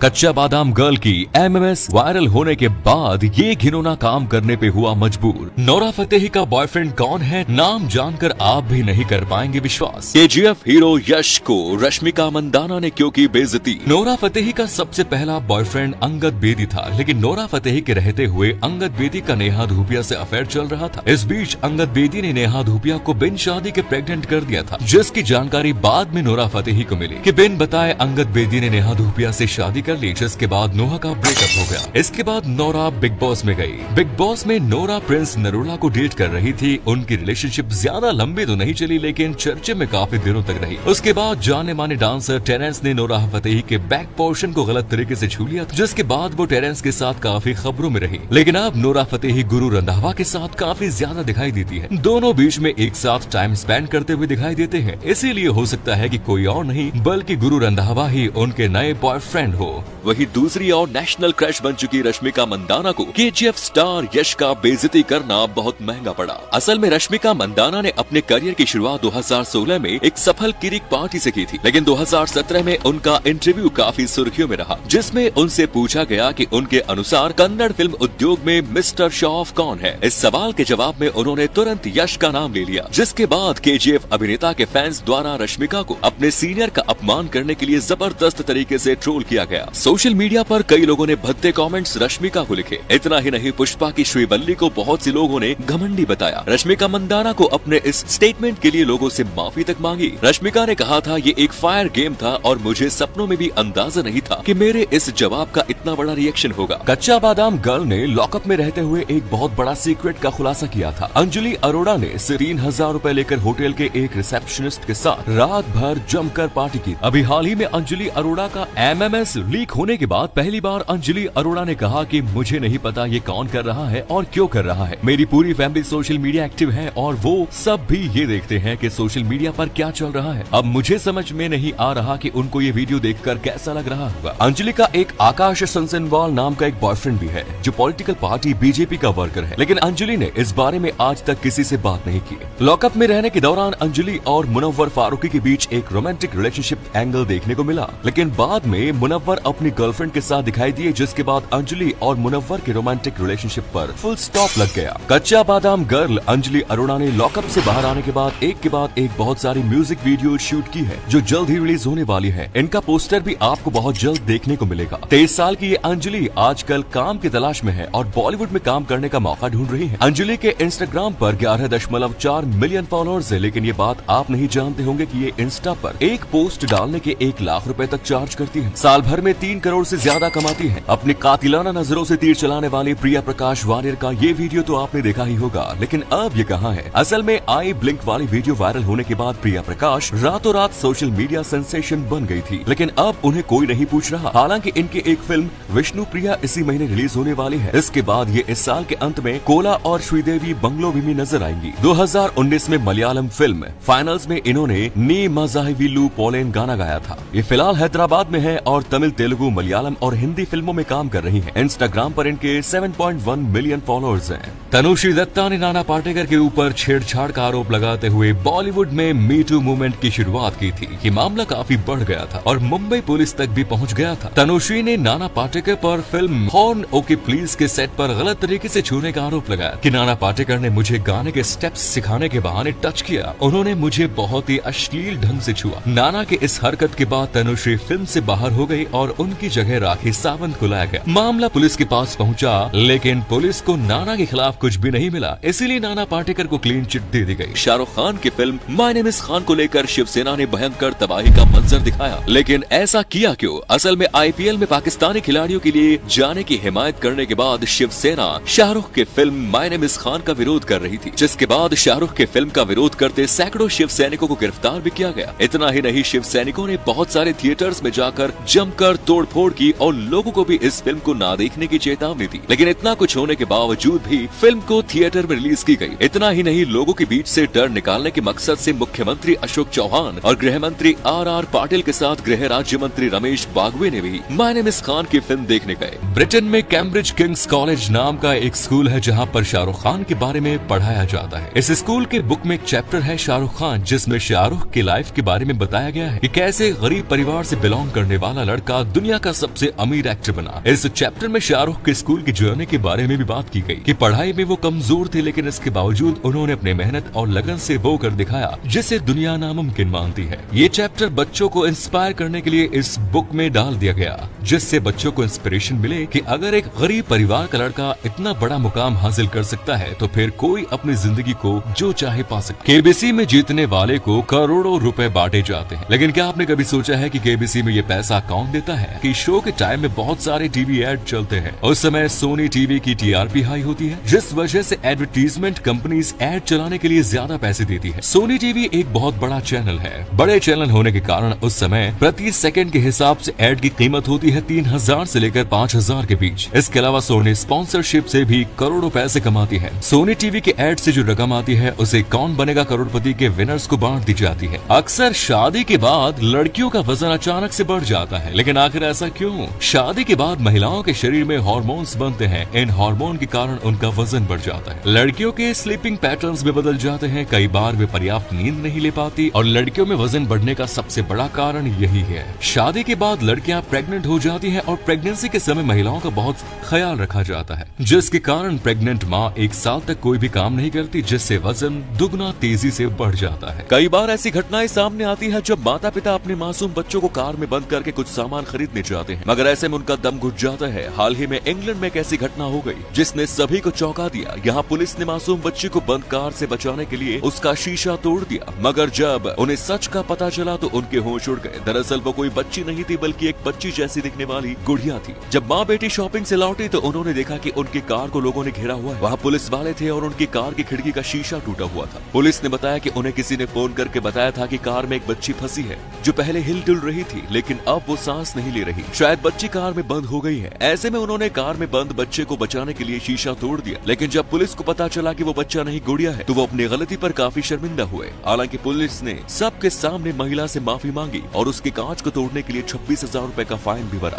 कच्चा बादाम गर्ल की एमएमएस वायरल होने के बाद ये घिनौना काम करने पे हुआ मजबूर। नोरा फतेही का बॉयफ्रेंड कौन है, नाम जानकर आप भी नहीं कर पाएंगे विश्वास। केजीएफ हीरो यश को रश्मिका मंदाना ने क्यों की बेइज्जती। नोरा फतेही का सबसे पहला बॉयफ्रेंड अंगद बेदी था, लेकिन नोरा फतेही के रहते हुए अंगद बेदी का नेहा धूपिया से अफेयर चल रहा था। इस बीच अंगद बेदी ने नेहा धूपिया को बिन शादी के प्रेग्नेंट कर दिया था, जिसकी जानकारी बाद में नोरा फतेही को मिली कि बिन बताए अंगद बेदी ने नेहा धूपिया से शादी कर ली, जिसके बाद नोहा का ब्रेकअप हो गया। इसके बाद नोरा बिग बॉस में गई। बिग बॉस में नोरा प्रिंस नरूला को डेट कर रही थी। उनकी रिलेशनशिप ज्यादा लंबी तो नहीं चली, लेकिन चर्चे में काफी दिनों तक रही। उसके बाद जाने माने डांसर टेरेंस ने नोरा फतेही के बैक पोर्शन को गलत तरीके से छू लिया, जिसके बाद वो टेरेंस के साथ काफी खबरों में रही। लेकिन अब नोरा फतेही गुरु रंधावा के साथ काफी ज्यादा दिखाई देती है। दोनों बीच में एक साथ टाइम स्पेंड करते हुए दिखाई देते हैं। इसीलिए हो सकता है कि कोई और नहीं बल्कि गुरु रंधावा ही उनके नए बॉयफ्रेंड हो। वहीं दूसरी ओर नेशनल क्रश बन चुकी रश्मिका मंदाना को केजीएफ स्टार यश का बेइज्जती करना बहुत महंगा पड़ा। असल में रश्मिका मंदाना ने अपने करियर की शुरुआत 2016 में एक सफल किरिक पार्टी से की थी, लेकिन 2017 में उनका इंटरव्यू काफी सुर्खियों में रहा, जिसमें उनसे पूछा गया कि उनके अनुसार कन्नड़ फिल्म उद्योग में मिस्टर शो ऑफ कौन है। इस सवाल के जवाब में उन्होंने तुरंत यश का नाम ले लिया, जिसके बाद केजीएफ अभिनेता के फैंस द्वारा रश्मिका को अपने सीनियर का अपमान करने के लिए जबरदस्त तरीके से ट्रोल किया गया। सोशल मीडिया पर कई लोगों ने भद्दे कमेंट्स रश्मिका को लिखे। इतना ही नहीं, पुष्पा की श्रीवल्ली को बहुत सी लोगों ने घमंडी बताया। रश्मिका मंदाना को अपने इस स्टेटमेंट के लिए लोगों से माफी तक मांगी। रश्मिका ने कहा था, ये एक फायर गेम था और मुझे सपनों में भी अंदाजा नहीं था कि मेरे इस जवाब का इतना बड़ा रिएक्शन होगा। कच्चा बादाम गर्ल ने लॉकअप में रहते हुए एक बहुत बड़ा सीक्रेट का खुलासा किया था। अंजलि अरोड़ा ने 3,000 रूपए लेकर होटल के एक रिसेप्शनिस्ट के साथ रात भर जमकर पार्टी की। अभी हाल ही में अंजलि अरोड़ा का एमएमएस लीक होने के बाद पहली बार अंजलि अरोड़ा ने कहा कि मुझे नहीं पता ये कौन कर रहा है और क्यों कर रहा है। मेरी पूरी फैमिली सोशल मीडिया एक्टिव है और वो सब भी ये देखते हैं कि सोशल मीडिया पर क्या चल रहा है। अब मुझे समझ में नहीं आ रहा कि उनको ये वीडियो देखकर कैसा लग रहा होगा। अंजलि का एक आकाश सनसनवाल नाम का एक बॉयफ्रेंड भी है, जो पॉलिटिकल पार्टी बीजेपी का वर्कर है, लेकिन अंजलि ने इस बारे में आज तक किसी से बात नहीं की। लॉकअप में रहने के दौरान अंजलि और मुनव्वर फारूकी के बीच एक रोमांटिक रिलेशनशिप एंगल देखने को मिला, लेकिन बाद में मुनव्वर अपनी गर्लफ्रेंड के साथ दिखाई दिए, जिसके बाद अंजलि और मुनव्वर के रोमांटिक रिलेशनशिप पर फुल स्टॉप लग गया। कच्चा बादाम गर्ल अंजलि अरोड़ा ने लॉकअप से बाहर आने के बाद एक बहुत सारी म्यूजिक वीडियो शूट की है, जो जल्द ही रिलीज होने वाली है। इनका पोस्टर भी आपको बहुत जल्द देखने को मिलेगा। 23 साल की ये अंजलि आजकल काम की तलाश में है और बॉलीवुड में काम करने का मौका ढूंढ रही है। अंजलि के इंस्टाग्राम पर 11.4 मिलियन फॉलोअर्स है, लेकिन ये बात आप नहीं जानते होंगे कि ये इंस्टा पर एक पोस्ट डालने के 1 लाख रुपए तक चार्ज करती है। साल भर में 3 करोड़ से ज्यादा कमाती है। अपनी कातिलाना नजरों से तीर चलाने वाली प्रिया प्रकाश वारियर का ये वीडियो तो आपने देखा ही होगा, लेकिन अब ये कहाँ है। असल में आई ब्लिंक वाली वीडियो वायरल होने के बाद प्रिया प्रकाश रातों रात सोशल मीडिया सेंसेशन बन गई थी, लेकिन अब उन्हें कोई नहीं पूछ रहा। हालांकि इनकी एक फिल्म विष्णु प्रिया इसी महीने रिलीज होने वाली है। इसके बाद ये इस साल के अंत में कोला और श्रीदेवी बंगलो भी नजर आएंगी। 2019 में मलयालम फिल्म फाइनल्स में इन्होंने नी मजाहिविलू पोलेन गाना गाया था। ये फिलहाल हैदराबाद में है और तमिल, तेलुगु, मलयालम और हिंदी फिल्मों में काम कर रही है। इंस्टाग्राम पर इनके 7.1 मिलियन फॉलोअर्स हैं। तनुश्री दत्ता ने नाना पाटेकर के ऊपर छेड़छाड़ का आरोप लगाते हुए बॉलीवुड में मी टू मूवमेंट की शुरुआत की थी। ये मामला काफी बढ़ गया था और मुंबई पुलिस तक भी पहुंच गया था। तनुश्री ने नाना पाटेकर पर फिल्म हॉर्न ओके प्लीज के सेट पर गलत तरीके से छूने का आरोप लगाया कि नाना पाटेकर ने मुझे गाने के स्टेप्स सिखाने के बहाने टच किया। उन्होंने मुझे बहुत ही अश्लील ढंग से छुआ। नाना के इस हरकत के बाद तनुश्री फिल्म से बाहर हो गई और उनकी जगह राखी सावंत को लाया गया। मामला पुलिस के पास पहुंचा, लेकिन पुलिस को नाना के खिलाफ कुछ भी नहीं मिला, इसीलिए नाना पाटेकर को क्लीन चिट दे दी गई। शाहरुख खान की film my name is Khan को लेकर शिवसेना ने भयंकर तबाही का मंजर दिखाया, लेकिन ऐसा किया क्यों? असल में आईपीएल में पाकिस्तानी खिलाड़ियों के लिए जाने की हिमायत करने के बाद शिवसेना शाहरुख के film my name is Khan का विरोध कर रही थी, जिसके बाद शाहरुख के फिल्म का विरोध करते सैकड़ों शिव सैनिकों को गिरफ्तार भी किया गया। इतना ही नहीं, शिव सैनिकों ने बहुत सारे थिएटर्स में जाकर जमकर तोड़फोड़ की और लोगों को भी इस फिल्म को ना देखने की चेतावनी दी। लेकिन इतना कुछ होने के बावजूद भी फिल्म को थिएटर में रिलीज की गई। इतना ही नहीं, लोगों के बीच से डर निकालने के मकसद से मुख्यमंत्री अशोक चौहान और गृह मंत्री आर पाटिल के साथ गृह राज्य मंत्री रमेश बागवे ने भी माय नेम इज खान की फिल्म देखने गए। ब्रिटेन में कैम्ब्रिज किंग्स कॉलेज नाम का एक स्कूल है, जहाँ पर शाहरुख खान के बारे में पढ़ाया जाता है। इस स्कूल के बुक में एक चैप्टर है शाहरुख खान, जिसमें शाहरुख की लाइफ के बारे में बताया गया है कि कैसे गरीब परिवार से बिलोंग करने वाला लड़का दुनिया का सबसे अमीर एक्टर बना। इस चैप्टर में शाहरुख के स्कूल की जर्नी के बारे में भी बात की गई कि पढ़ाई में वो कमजोर थे, लेकिन इसके बावजूद उन्होंने अपने मेहनत और लगन से वो कर दिखाया जिसे दुनिया नामुमकिन मानती है। ये चैप्टर बच्चों को इंस्पायर करने के लिए इस बुक में डाल दिया गया, जिससे बच्चों को इंस्पिरेशन मिले कि अगर एक गरीब परिवार का लड़का इतना बड़ा मुकाम हासिल कर सकता है तो फिर कोई अपनी जिंदगी को जो चाहे पा सकता। केबीसी में जीतने वाले को करोड़ों रुपए बांटे जाते हैं, लेकिन क्या आपने कभी सोचा है कि केबीसी में ये पैसा कौन देता है? कि शो के टाइम में बहुत सारे टीवी एड चलते हैं। उस समय सोनी टीवी की टीआरपी हाई होती है, जिस वजह से एडवर्टीजमेंट कंपनीज एड चलाने के लिए ज्यादा पैसे देती है। सोनी टीवी एक बहुत बड़ा चैनल है। बड़े चैनल होने के कारण उस समय प्रति सेकंड के हिसाब से एड की कीमत होती है 3000 से लेकर 5000 के बीच। इसके अलावा सोनी स्पॉन्सरशिप से भी करोड़ों पैसे कमाती है। सोनी टीवी के एड से जो रकम आती है उसे कौन बनेगा करोड़पति के विनर्स को बांट दी जाती है। अक्सर शादी के बाद लड़कियों का वजन अचानक से बढ़ जाता है, लेकिन आखिर ऐसा क्यों? शादी के बाद महिलाओं के शरीर में हार्मोन्स बनते हैं। इन हार्मोन के कारण उनका वजन बढ़ जाता है। लड़कियों के स्लीपिंग पैटर्न्स भी बदल जाते हैं। कई बार वे पर्याप्त नींद नहीं ले पाती और लड़कियों में वजन बढ़ने का सबसे बड़ा कारण यही है। शादी के बाद लड़कियां प्रेग्नेंट हो जाती हैं और प्रेगनेंसी के समय महिलाओं का बहुत ख्याल रखा जाता है, जिसके कारण प्रेग्नेंट माँ 1 साल तक कोई भी काम नहीं करती, जिससे वजन दुगना तेजी से बढ़ जाता है। कई बार ऐसी घटनाएं सामने आती है जब माता पिता अपने मासूम बच्चों को कार में बंद करके कुछ सामान खरीदने जाते हैं, मगर ऐसे में उनका दम घुट जाता है। हाल ही में इंग्लैंड में एक ऐसी घटना हो गई जिसने सभी को चौंका दिया। यहाँ पुलिस ने मासूम बच्ची को बंद कार से बचाने के लिए उसका शीशा तोड़ दिया, मगर जब उन्हें सच का पता चला तो उनके होश उड़ गए। दरअसल वो कोई बच्ची नहीं थी, बल्कि एक बच्ची जैसी दिखने वाली गुड़िया थी। जब माँ बेटी शॉपिंग से लौटी तो उन्होंने देखा कि उनकी कार को लोगों ने घेरा हुआ है। वहाँ पुलिस वाले थे और उनकी कार की खिड़की का शीशा टूटा हुआ था। पुलिस ने बताया कि उन्हें किसी ने फोन करके बताया था कि कार में एक बच्ची फंसी है जो पहले हिल डुल रही थी, लेकिन अब वो सांस नहीं ले रही। शायद बच्ची कार में बंद हो गई है। ऐसे में उन्होंने कार में बंद बच्चे को बचाने के लिए शीशा तोड़ दिया, लेकिन जब पुलिस को पता चला कि वो बच्चा नहीं गुड़िया है तो वो अपनी गलती पर काफी शर्मिंदा हुए। हालांकि पुलिस ने सबके सामने महिला से माफी मांगी और उसके कांच को तोड़ने के लिए 26,000 रुपए का फाइन भी भरा।